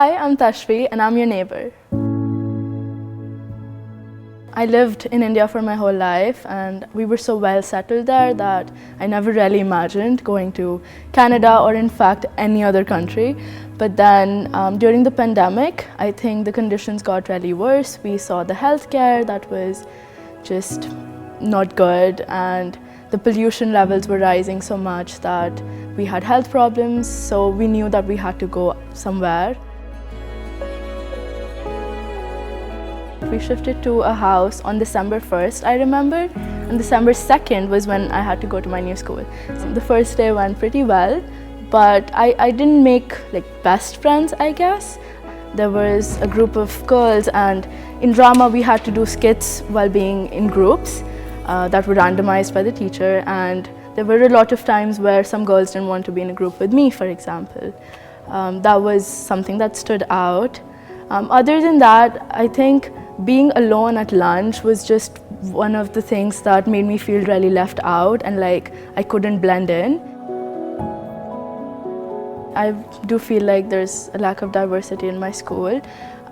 Hi, I'm Tashvi and I'm your neighbour. I lived in India for my whole life and we were so well settled there that I never really imagined going to Canada or in fact any other country. But then during the pandemic, I think the conditions got really worse. We saw the healthcare that was just not good and the pollution levels were rising so much that we had health problems, so we knew that we had to go somewhere. We shifted to a house on December 1st, I remember, and December 2nd was when I had to go to my new school. So the first day went pretty well, but I didn't make best friends, I guess. There was a group of girls and in drama we had to do skits while being in groups that were randomized by the teacher, and there were a lot of times where some girls didn't want to be in a group with me, for example. That was something that stood out. Other than that, I think being alone at lunch was just one of the things that made me feel really left out and like I couldn't blend in. I do feel like there's a lack of diversity in my school.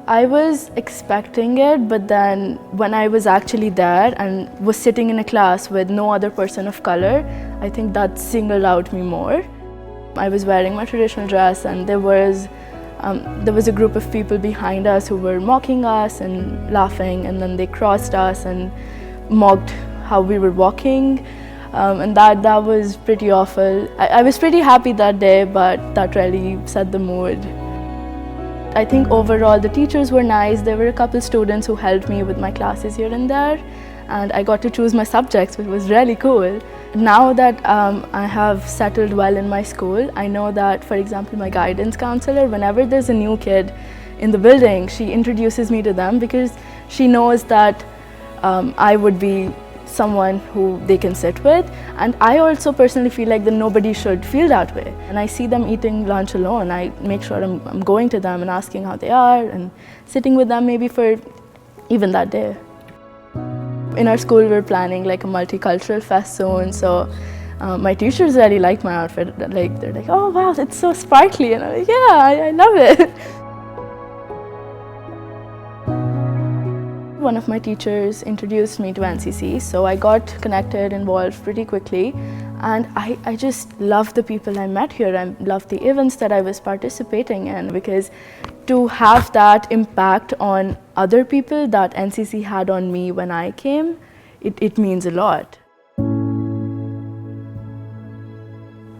I was expecting it, but then when I was actually there and was sitting in a class with no other person of color, I think that singled out me more. I was wearing my traditional dress and there was a group of people behind us who were mocking us and laughing, and then they crossed us and mocked how we were walking, and that was pretty awful. I was pretty happy that day, but that really set the mood. I think overall the teachers were nice. There were a couple students who helped me with my classes here and there, and I got to choose my subjects, which was really cool. Now that I have settled well in my school, I know that, for example, my guidance counselor, whenever there's a new kid in the building, she introduces me to them because she knows that I would be someone who they can sit with. And I also personally feel like that nobody should feel that way. And I see them eating lunch alone, I make sure I'm going to them and asking how they are and sitting with them maybe for even that day. In our school, we're planning like a multicultural fest soon, so my teachers really liked my outfit. They're like, "Oh wow, it's so sparkly," and I'm like, "Yeah, I love it." One of my teachers introduced me to NCC, so I got connected, involved pretty quickly, and I just loved the people I met here. I loved the events that I was participating in, because to have that impact on other people that NCC had on me when I came, it means a lot.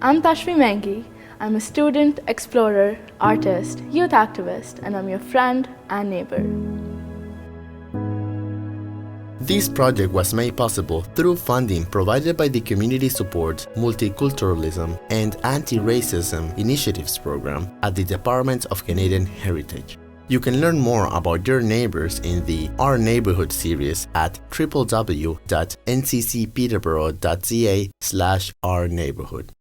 I'm Tashvi Menghi. I'm a student, explorer, artist, youth activist, and I'm your friend and neighbour. This project was made possible through funding provided by the Community Support, Multiculturalism and Anti-Racism Initiatives Program at the Department of Canadian Heritage. You can learn more about your neighbours in the Our Neighbourhood series at www.nccpeterborough.ca/ourneighbourhood.